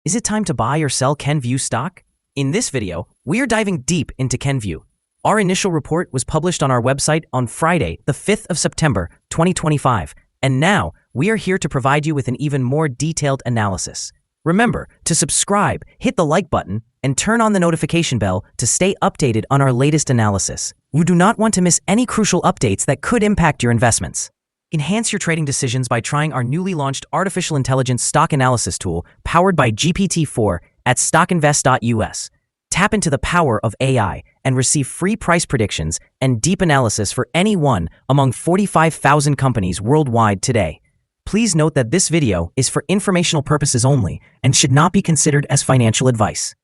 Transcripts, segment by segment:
Is it time to buy or sell Kenvue stock? In this video, we are diving deep into Kenvue. Our initial report was published on our website on Friday, the 5th of September, 2025, and now we are here to provide you with an even more detailed analysis. Remember to subscribe, hit the like button, and turn on the notification bell to stay updated on our latest analysis. You do not want to miss any crucial updates that could impact your investments. Enhance your trading decisions by trying our newly launched artificial intelligence stock analysis tool powered by GPT-4 at StockInvest.us. Tap into the power of AI and receive free price predictions and deep analysis for any one among 45,000 companies worldwide today. Please note that this video is for informational purposes only and should not be considered as financial advice.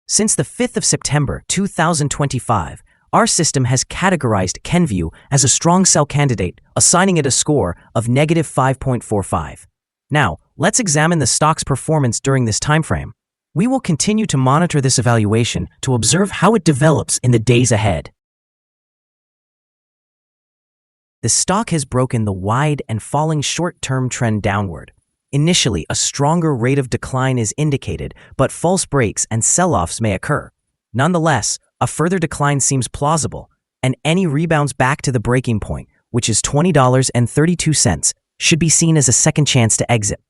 Since the 5th of September 2025, our system has categorized Kenvue as a strong sell candidate, assigning it a score of -5.45. Now, let's examine the stock's performance during this timeframe. We will continue to monitor this evaluation to observe how it develops in the days ahead. The stock has broken the wide and falling short-term trend downward. Initially, a stronger rate of decline is indicated, but false breaks and sell-offs may occur. Nonetheless, a further decline seems plausible, and any rebounds back to the breaking point, which is $20.32, should be seen as a second chance to exit.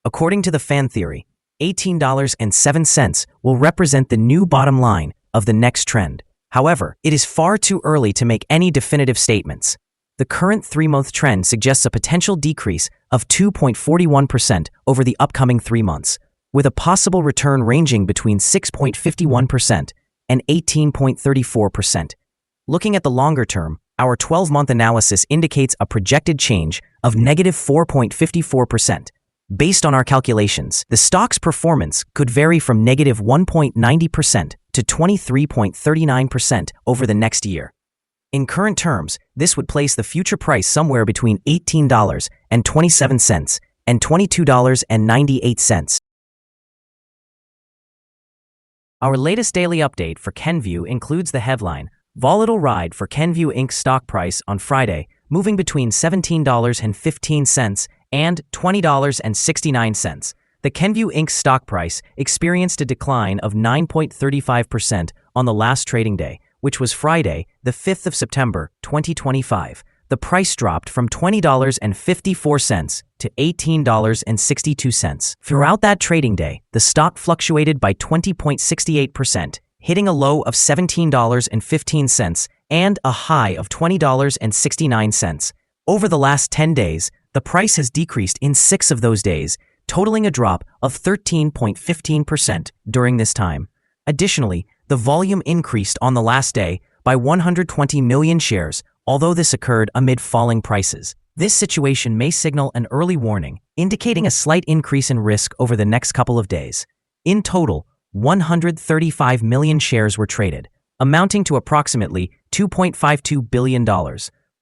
According to the fan theory, $18.07 will represent the new bottom line of the next trend. However, it is far too early to make any definitive statements. The current 3-month trend suggests a potential decrease of 2.41% over the upcoming 3 months, with a possible return ranging between 6.51% and 18.34%. Looking at the longer term, our 12-month analysis indicates a projected change of -4.54%. Based on our calculations, the stock's performance could vary from -1.90% to 23.39% over the next year. In current terms, this would place the future price somewhere between $18.27 and $22.98. Our latest daily update for Kenvue includes the headline, Volatile Ride for Kenvue Inc. stock price on Friday, moving between $17.15 and $20.69. The Kenvue Inc. stock price experienced a decline of 9.35% on the last trading day, which was Friday, the 5th of September, 2025. The price dropped from $20.54 to $18.62. Throughout that trading day, the stock fluctuated by 20.68%, hitting a low of $17.15 and a high of $20.69. Over the last 10 days, the price has decreased in 6 of those days, totaling a drop of 13.15% during this time. Additionally, the volume increased on the last day by 120 million shares, although this occurred amid falling prices. This situation may signal an early warning, indicating a slight increase in risk over the next couple of days. In total, 135 million shares were traded, amounting to approximately $2.52 billion.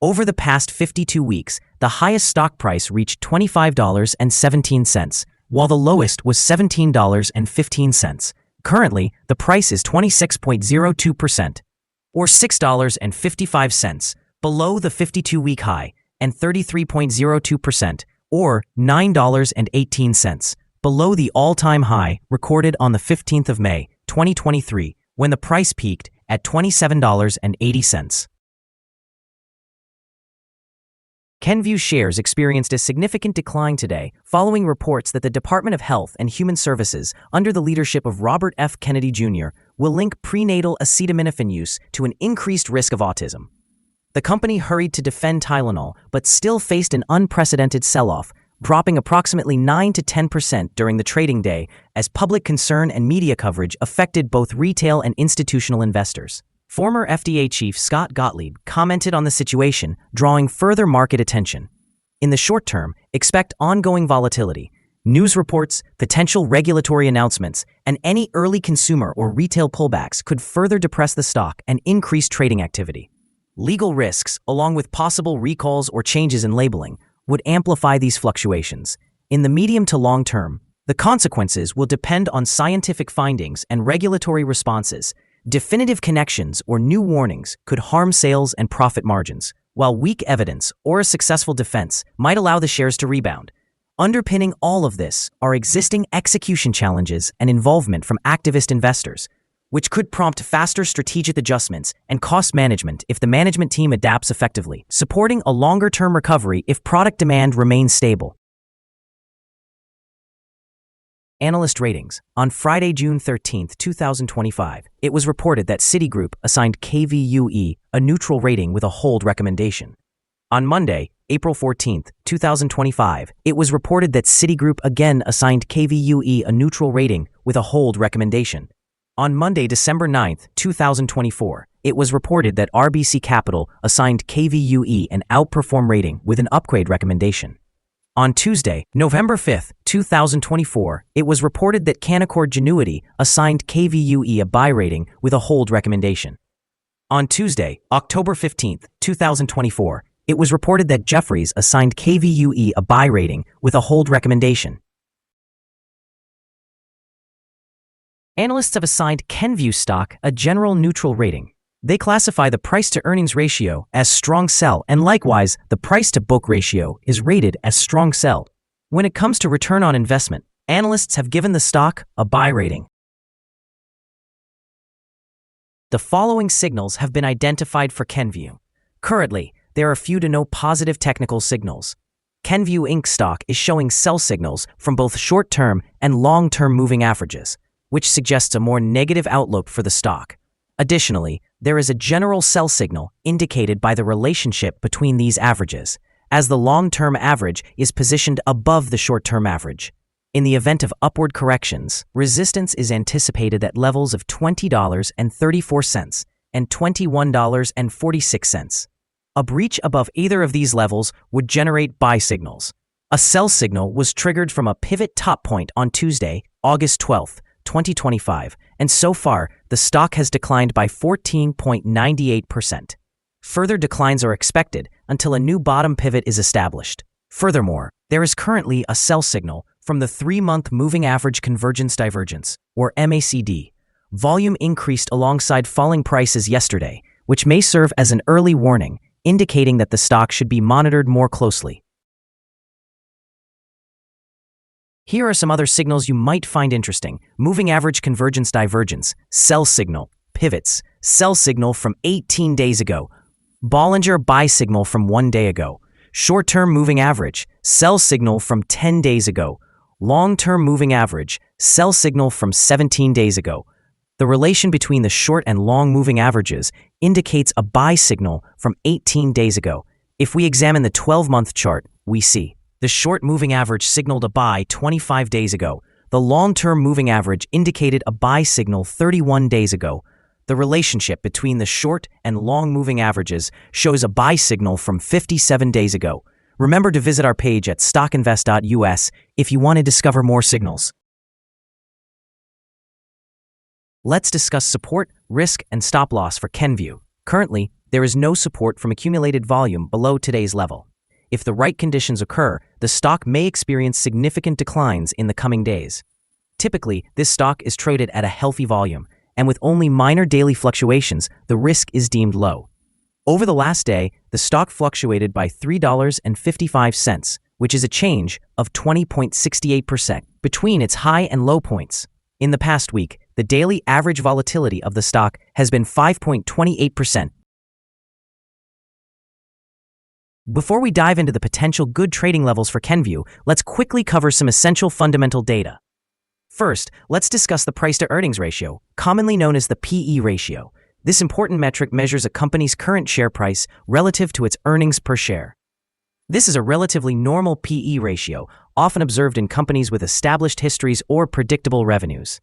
Over the past 52 weeks, the highest stock price reached $25.17, while the lowest was $17.15. Currently, the price is 26.02%, or $6.55, below the 52-week high, and 33.02%, or $9.18, below the all-time high recorded on the 15th of May, 2023, when the price peaked at $27.80. Kenvue shares experienced a significant decline today following reports that the Department of Health and Human Services, under the leadership of Robert F. Kennedy Jr., will link prenatal acetaminophen use to an increased risk of autism. The company hurried to defend Tylenol, but still faced an unprecedented sell-off, dropping approximately 9 to 10% during the trading day as public concern and media coverage affected both retail and institutional investors. Former FDA Chief Scott Gottlieb commented on the situation, drawing further market attention. In the short term, expect ongoing volatility. News reports, potential regulatory announcements, and any early consumer or retail pullbacks could further depress the stock and increase trading activity. Legal risks, along with possible recalls or changes in labeling, would amplify these fluctuations. In the medium to long term, the consequences will depend on scientific findings and regulatory responses. Definitive connections or new warnings could harm sales and profit margins, while weak evidence or a successful defense might allow the shares to rebound. Underpinning all of this are existing execution challenges and involvement from activist investors, which could prompt faster strategic adjustments and cost management if the management team adapts effectively, supporting a longer-term recovery if product demand remains stable. Analyst ratings. On Friday, June 13, 2025, it was reported that Citigroup assigned KVUE a neutral rating with a hold recommendation. On Monday, April 14, 2025, it was reported that Citigroup again assigned KVUE a neutral rating with a hold recommendation. On Monday, December 9, 2024, it was reported that RBC Capital assigned KVUE an outperform rating with an upgrade recommendation. On Tuesday, November 5, 2024, it was reported that Canaccord Genuity assigned KVUE a buy rating with a hold recommendation. On Tuesday, October 15, 2024, it was reported that Jefferies assigned KVUE a buy rating with a hold recommendation. Analysts have assigned Kenvue stock a general neutral rating. They classify the price-to-earnings ratio as strong sell, and likewise, the price-to-book ratio is rated as strong sell. When it comes to return on investment, analysts have given the stock a buy rating. The following signals have been identified for Kenvue. Currently, there are few to no positive technical signals. KVUE Inc. stock is showing sell signals from both short-term and long-term moving averages, which suggests a more negative outlook for the stock. Additionally, there is a general sell signal indicated by the relationship between these averages, as the long-term average is positioned above the short-term average. In the event of upward corrections, resistance is anticipated at levels of $20.34 and $21.46. A breach above either of these levels would generate buy signals. A sell signal was triggered from a pivot top point on Tuesday, August 12, 2025, and so far, the stock has declined by 14.98%. Further declines are expected until a new bottom pivot is established. Furthermore, there is currently a sell signal from the 3-month moving average convergence divergence, or MACD. Volume increased alongside falling prices yesterday, which may serve as an early warning, indicating that the stock should be monitored more closely. Here are some other signals you might find interesting. Moving average convergence divergence, sell signal, pivots, sell signal from 18 days ago, Bollinger buy signal from 1 day ago, short-term moving average, sell signal from 10 days ago, long-term moving average, sell signal from 17 days ago. The relation between the short and long moving averages indicates a buy signal from 18 days ago. If we examine the 12-month chart, we see the short moving average signaled a buy 25 days ago. The long-term moving average indicated a buy signal 31 days ago. The relationship between the short and long moving averages shows a buy signal from 57 days ago. Remember to visit our page at StockInvest.us if you want to discover more signals. Let's discuss support, risk, and stop loss for Kenvue. Currently, there is no support from accumulated volume below today's level. If the right conditions occur, the stock may experience significant declines in the coming days. Typically, this stock is traded at a healthy volume, and with only minor daily fluctuations, the risk is deemed low. Over the last day, the stock fluctuated by $3.55, which is a change of 20.68% between its high and low points. In the past week, the daily average volatility of the stock has been 5.28%. Before we dive into the potential good trading levels for Kenvue, let's quickly cover some essential fundamental data. First, let's discuss the price-to-earnings ratio, commonly known as the PE ratio. This important metric measures a company's current share price relative to its earnings per share. This is a relatively normal PE ratio, often observed in companies with established histories or predictable revenues.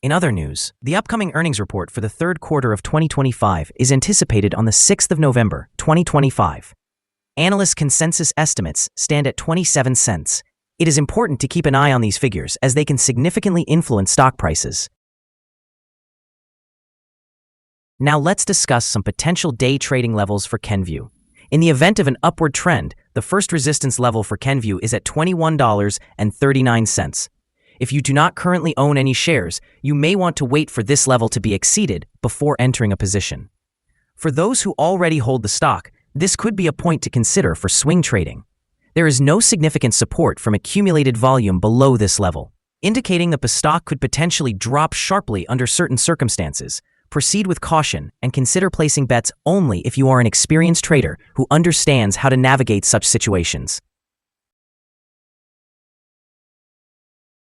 In other news, the upcoming earnings report for the third quarter of 2025 is anticipated on the 6th of November, 2025. Analyst consensus estimates stand at 27 cents. It is important to keep an eye on these figures as they can significantly influence stock prices. Now let's discuss some potential day trading levels for Kenvue. In the event of an upward trend, the first resistance level for Kenvue is at $21.39. If you do not currently own any shares, you may want to wait for this level to be exceeded before entering a position. For those who already hold the stock, this could be a point to consider for swing trading. There is no significant support from accumulated volume below this level, indicating that the stock could potentially drop sharply under certain circumstances. Proceed with caution and consider placing bets only if you are an experienced trader who understands how to navigate such situations.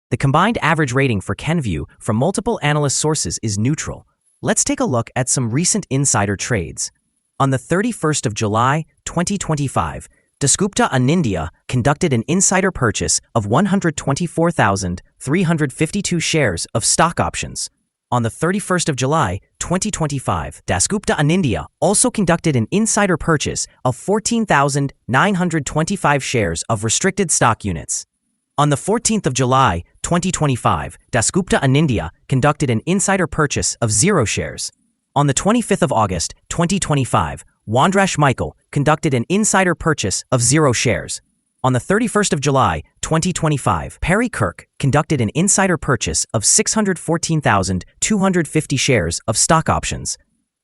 The combined average rating for Kenvue from multiple analyst sources is neutral. Let's take a look at some recent insider trades. On the 31st of July, 2025, Dasgupta and India conducted an insider purchase of 124,352 shares of stock options. On the 31st of July, 2025, Dasgupta and India also conducted an insider purchase of 14,925 shares of restricted stock units. On the 14th of July, 2025, Dasgupta and India conducted an insider purchase of 0 shares. On the 25th of August, 2025, Wandrash Michael conducted an insider purchase of 0 shares. On the 31st of July, 2025, Perry Kirk conducted an insider purchase of 614,250 shares of stock options.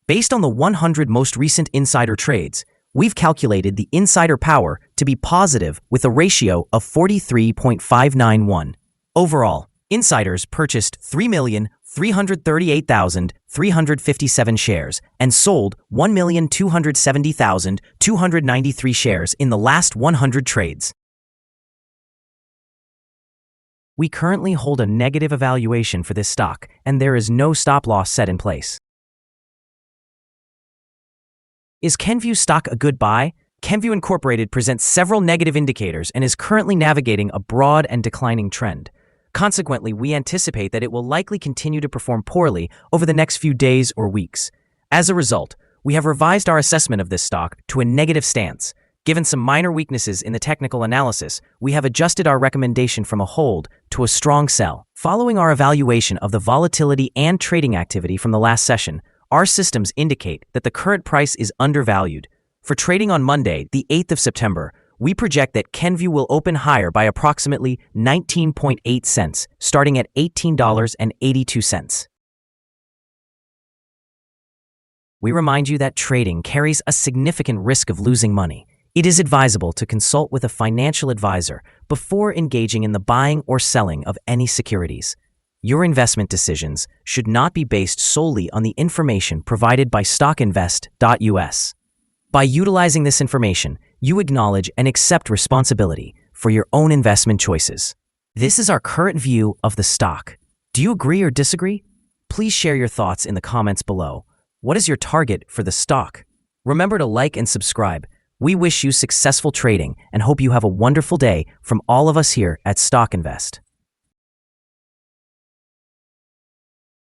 Based on the 100 most recent insider trades, we've calculated the insider power to be positive with a ratio of 43.591. Overall, insiders purchased 3,338,357 shares and sold 1,270,293 shares in the last 100 trades. We currently hold a negative evaluation for this stock, and there is no stop loss set in place. Is Kenvue stock a good buy? Kenvue Incorporated presents several negative indicators and is currently navigating a broad and declining trend. Consequently, we anticipate that it will likely continue to perform poorly over the next few days or weeks. As a result, we have revised our assessment of this stock to a negative stance. Given some minor weaknesses in the technical analysis, we have adjusted our recommendation from a hold to a strong sell. Following our evaluation of the volatility and trading activity from the last session, our systems indicate that the current price is undervalued. For trading on Monday, the 8th of September, we project that Kenvue will open higher by approximately 19.8 cents, starting at $18.82. We remind you that trading carries a significant risk of losing money. It is advisable to consult with a financial advisor before engaging in the buying or selling of any securities. Your investment decisions should not be based solely on the information provided by StockInvest.us. By utilizing this information, you acknowledge and accept responsibility for your own investment choices. This is our current view of the stock. Do you agree or disagree? Please share your thoughts in the comments below. What is your target for the stock? Remember to like and subscribe. We wish you successful trading and hope you have a wonderful day from all of us here at StockInvest.